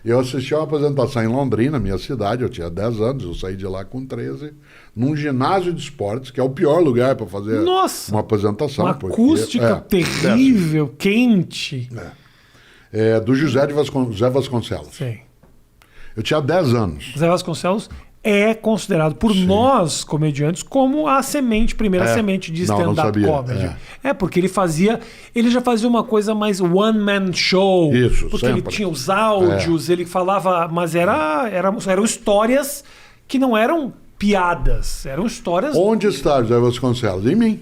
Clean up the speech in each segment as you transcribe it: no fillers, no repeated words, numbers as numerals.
Eu assisti a uma apresentação em Londrina, minha cidade, eu tinha 10 anos, eu saí de lá com 13, num ginásio de esportes, que é o pior lugar para fazer Nossa, uma apresentação. uma acústica terrível, quente. Do José Vasconcelos. Sim. Eu tinha 10 anos. Zé Vasconcelos é considerado por nós, comediantes, como a primeira semente de stand-up comedy. Porque ele já fazia uma coisa mais one-man show. Isso, porque sempre. ele tinha os áudios, ele falava, mas eram histórias que não eram piadas, eram histórias... Onde está José Vasconcelos? Em mim.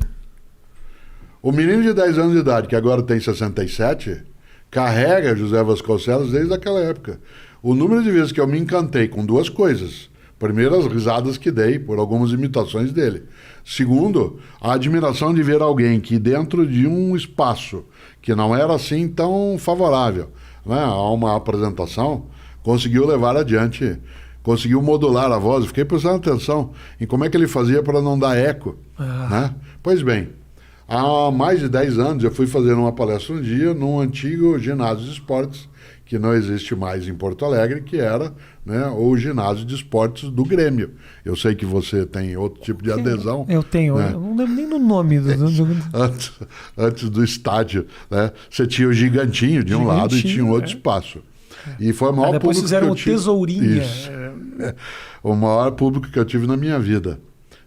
O menino de 10 anos de idade, que agora tem 67, carrega José Vasconcelos desde aquela época. O número de vezes que eu me encantei com duas coisas. Primeiro, as risadas que dei por algumas imitações dele. Segundo, a admiração de ver alguém que dentro de um espaço que não era assim tão favorável, né, a uma apresentação, conseguiu levar adiante, conseguiu modular a voz. Fiquei prestando atenção em como é que ele fazia para não dar eco. Né? Pois bem, há mais de 10 anos eu fui fazer uma palestra um dia num antigo ginásio de esportes que não existe mais em Porto Alegre, que era, né, o ginásio de esportes do Grêmio. Eu sei que você tem outro tipo de adesão. Eu tenho, né? Eu não lembro nem do nome. Antes do estádio, né, você tinha o Gigantinho de um lado e tinha um outro espaço. E foi o maior depois público fizeram que eu o tive. Tesourinha. Isso. O maior público que eu tive na minha vida.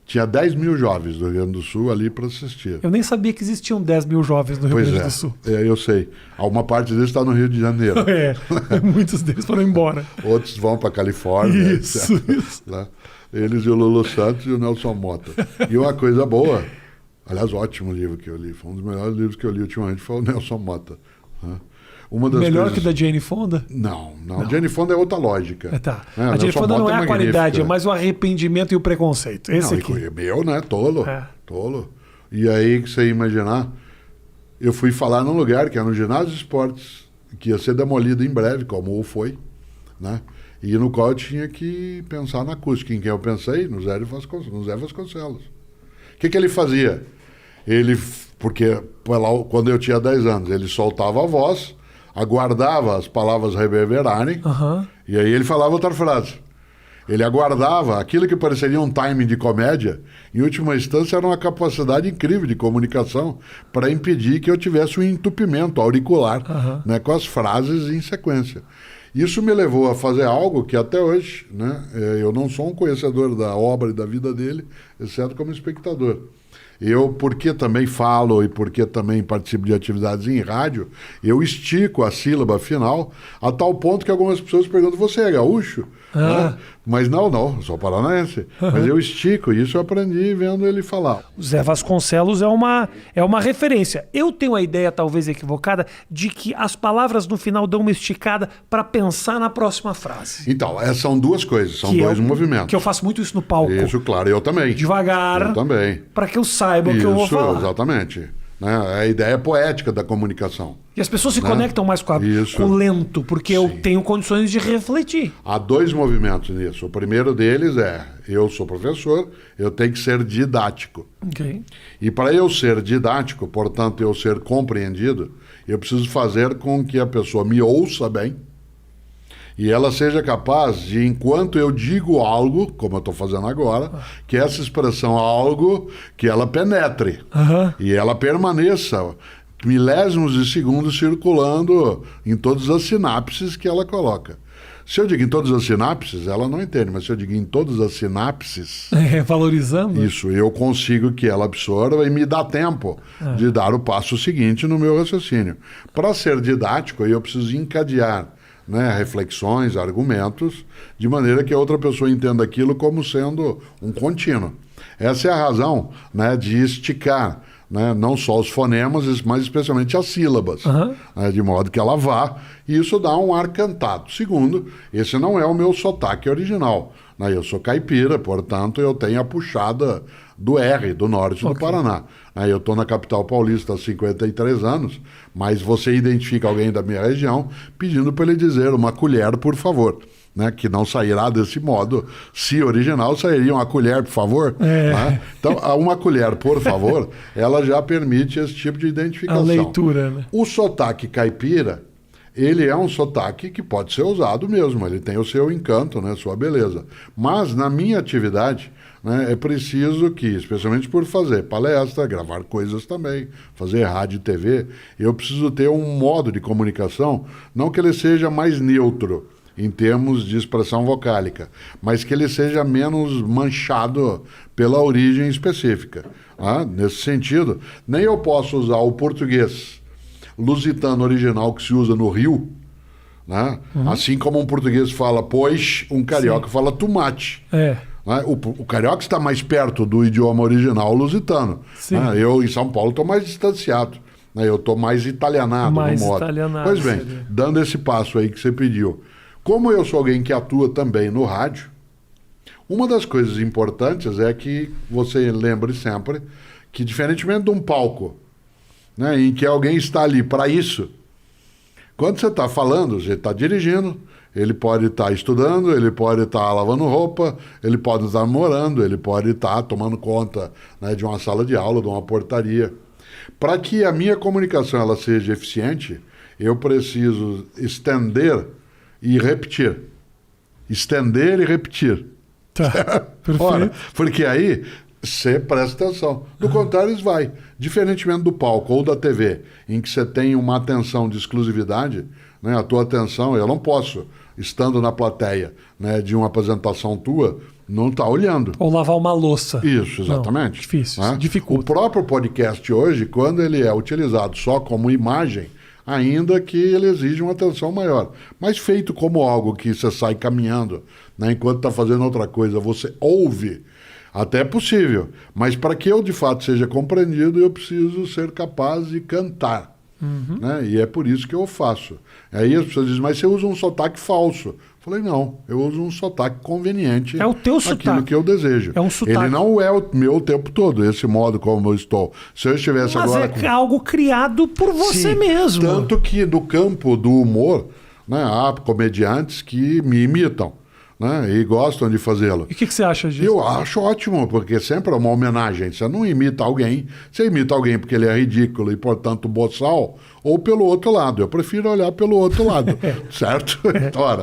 Tinha 10 mil jovens do Rio Grande do Sul ali para assistir. Eu nem sabia que existiam 10 mil jovens no Rio Grande do Sul. Eu sei. Uma parte deles está no Rio de Janeiro. Muitos deles foram embora. Outros vão para a Califórnia. Isso. Né? Eles e o Lulu Santos e o Nelson Mota. E uma coisa boa, aliás, ótimo livro que eu li, foi um dos melhores livros que eu li ultimamente, foi o Nelson Mota. Né? Melhor que da Jane Fonda? Não. Jane Fonda é outra lógica. Tá. A Jane Fonda não é a qualidade, é mais o arrependimento e o preconceito. Esse aqui. Meu, né? Tolo. Tolo. E aí, que você ia imaginar, eu fui falar num lugar que é no ginásio de esportes, que ia ser demolido em breve, como o foi, né? E no qual eu tinha que pensar na acústica. Em quem eu pensei? No Zé Vasconcelos. O que ele fazia? Porque quando eu tinha 10 anos, ele soltava a voz, aguardava as palavras reverberarem, e aí ele falava outra frase. Ele aguardava aquilo que pareceria um timing de comédia, em última instância era uma capacidade incrível de comunicação para impedir que eu tivesse um entupimento auricular, né, com as frases em sequência. Isso me levou a fazer algo que até hoje, né, eu não sou um conhecedor da obra e da vida dele, exceto como espectador. Eu, porque também falo e porque também participo de atividades em rádio, eu estico a sílaba final a tal ponto que algumas pessoas perguntam, você é gaúcho? Né? Mas não, sou paranaense. Mas eu estico, e isso eu aprendi vendo ele falar. O Zé Vasconcelos é uma referência. Eu tenho a ideia, talvez equivocada, de que as palavras no final dão uma esticada para pensar na próxima frase. Então, são duas coisas, são dois movimentos. Que eu faço muito isso no palco. Isso, claro, eu também. Devagar. Eu também. Para que eu saiba o que eu vou falar. Exatamente. Né? É a ideia poética da comunicação. E as pessoas se conectam mais com o lento, porque eu tenho condições de refletir. Há dois movimentos nisso. O primeiro deles eu sou professor, eu tenho que ser didático. Okay. E para eu ser didático, portanto, eu ser compreendido, eu preciso fazer com que a pessoa me ouça bem e ela seja capaz de, enquanto eu digo algo, como eu estou fazendo agora, que essa expressão algo, que ela penetre e ela permaneça milésimos de segundos circulando em todas as sinapses que ela coloca. Se eu digo em todas as sinapses, ela não entende, mas se eu digo em todas as sinapses... valorizando. Isso, eu consigo que ela absorva e me dá tempo de dar o passo seguinte no meu raciocínio. Para ser didático, eu preciso encadear, né, reflexões, argumentos, de maneira que a outra pessoa entenda aquilo como sendo um contínuo. Essa é a razão, né, de esticar, né, não só os fonemas, mas especialmente as sílabas, né, de modo que ela vá, e isso dá um ar cantado. Segundo, esse não é o meu sotaque original, né, eu sou caipira, portanto eu tenho a puxada do R, do norte do Paraná. Eu estou na capital paulista há 53 anos, mas você identifica alguém da minha região pedindo para ele dizer uma colher, por favor. Né, que não sairá desse modo. Se original, sairia uma colher, por favor. Né? Então, uma colher, por favor, ela já permite esse tipo de identificação. A leitura, né? O sotaque caipira ele é um sotaque que pode ser usado mesmo, ele tem o seu encanto, né, sua beleza. Mas na minha atividade, né, é preciso que, especialmente por fazer palestra, gravar coisas também, fazer rádio e TV, eu preciso ter um modo de comunicação, não que ele seja mais neutro em termos de expressão vocálica, mas que ele seja menos manchado pela origem específica. Nesse sentido, nem eu posso usar o português lusitano original que se usa no Rio, né? Assim como um português fala pois, um carioca fala tomate. O carioca está mais perto do idioma original lusitano. Eu, em São Paulo, estou mais distanciado. Eu estou mais italianado no modo. Pois bem, dando esse passo aí que você pediu. Como eu sou alguém que atua também no rádio, uma das coisas importantes é que você lembre sempre que, diferentemente de um palco, né, em que alguém está ali para isso, quando você está falando, você está dirigindo, ele pode estar estudando, ele pode estar lavando roupa, ele pode estar namorando, ele pode estar tomando conta, né, de uma sala de aula, de uma portaria. Para que a minha comunicação ela seja eficiente, eu preciso estender e repetir. Estender e repetir. Tá, perfeito. Ora, porque aí você presta atenção. Do contrário, isso vai. Diferentemente do palco ou da TV, em que você tem uma atenção de exclusividade, né, a tua atenção, eu não posso, estando na plateia, né, de uma apresentação tua, não estar olhando. Ou lavar uma louça. Isso, exatamente. Não, difícil, né? dificulta. O próprio podcast hoje, quando ele é utilizado só como imagem, ainda que ele exige uma atenção maior. Mas feito como algo que você sai caminhando, né, enquanto está fazendo outra coisa, você ouve, até é possível. Mas para que eu, de fato, seja compreendido, eu preciso ser capaz de cantar. Né? E é por isso que eu faço. Aí as pessoas dizem, mas você usa um sotaque falso. Eu falei, não, eu uso um sotaque conveniente. É o teu sotaque. Aquilo que eu desejo. É um sotaque. Ele não é o meu o tempo todo, esse modo como eu estou. Se eu estivesse mas agora... é algo criado por você mesmo. Tanto que no campo do humor, né, há comediantes que me imitam, né, e gostam de fazê-lo. E o que você acha disso? Eu acho ótimo, porque sempre é uma homenagem. Você não imita alguém, você imita alguém porque ele é ridículo e, portanto, boçal, ou pelo outro lado. Eu prefiro olhar pelo outro lado, certo? Ora,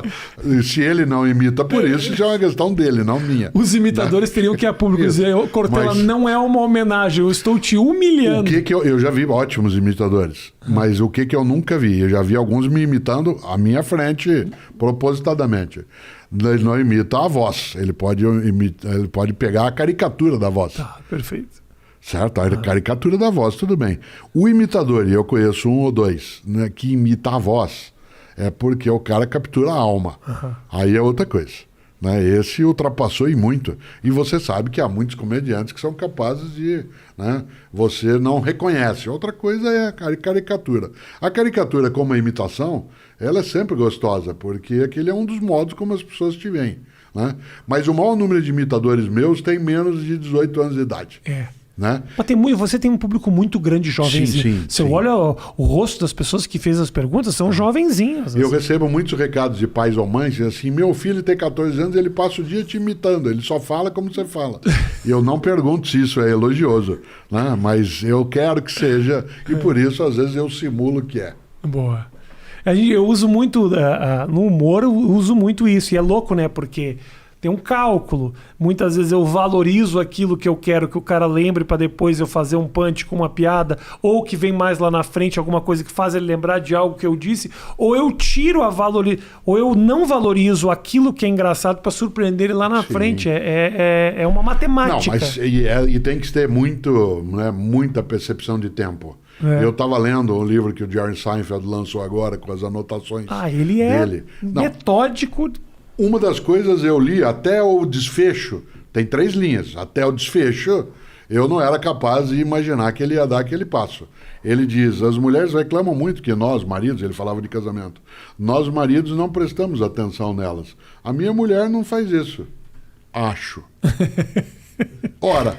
se ele não imita por isso, já é uma questão dele, não minha. Os imitadores teriam que ir a público dizer, Cortella, não é uma homenagem, eu estou te humilhando. O que eu já vi ótimos imitadores, mas o que eu nunca vi? Eu já vi alguns me imitando à minha frente, propositadamente. Ele não imita a voz, ele pode pegar a caricatura da voz. Tá, perfeito. Certo? A caricatura da voz, tudo bem. O imitador, e eu conheço um ou dois, né, que imita a voz, é porque o cara captura a alma. Aí é outra coisa. Né? Esse ultrapassou e muito. E você sabe que há muitos comediantes que são capazes de... Né, você não reconhece. Outra coisa é a caricatura. A caricatura como a imitação, ela é sempre gostosa, porque aquele é um dos modos como as pessoas te veem. Né? Mas o maior número de imitadores meus tem menos de 18 anos de idade. Né? Mas você tem um público muito grande, jovenzinho. Você olha o rosto das pessoas que fez as perguntas, são jovenzinhos. Eu recebo muitos recados de pais ou mães, assim, meu filho tem 14 anos, ele passa o dia te imitando, ele só fala como você fala. E eu não pergunto se isso é elogioso, né? Mas eu quero que seja, e por isso às vezes eu simulo que é. Boa. Eu uso muito, no humor, eu uso muito isso, e é louco, né? Porque... tem um cálculo. Muitas vezes eu valorizo aquilo que eu quero que o cara lembre para depois eu fazer um punch com uma piada, ou que vem mais lá na frente alguma coisa que faz ele lembrar de algo que eu disse, ou eu tiro ou eu não valorizo aquilo que é engraçado para surpreender ele lá na frente. É uma matemática. Não, mas e tem que ter muita percepção de tempo. Eu estava lendo um livro que o Jerry Seinfeld lançou agora com as anotações ele dele. Metódico. Uma das coisas eu li até o desfecho, tem 3 linhas, até o desfecho eu não era capaz de imaginar que ele ia dar aquele passo. Ele diz, as mulheres reclamam muito que nós, maridos, ele falava de casamento, nós maridos não prestamos atenção nelas. A minha mulher não faz isso. Acho. Ora,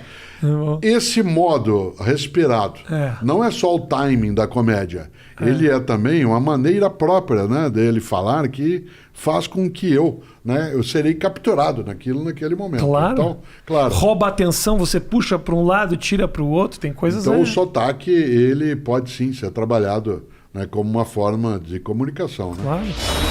esse modo respirado não é só o timing da comédia, ele é também uma maneira própria, né, dele falar que faz com que eu serei capturado naquele momento. Claro. Então, claro. Rouba a atenção, você puxa para um lado, tira para o outro, tem coisas... Então o sotaque, ele pode sim ser trabalhado né, como uma forma de comunicação. Né? Claro.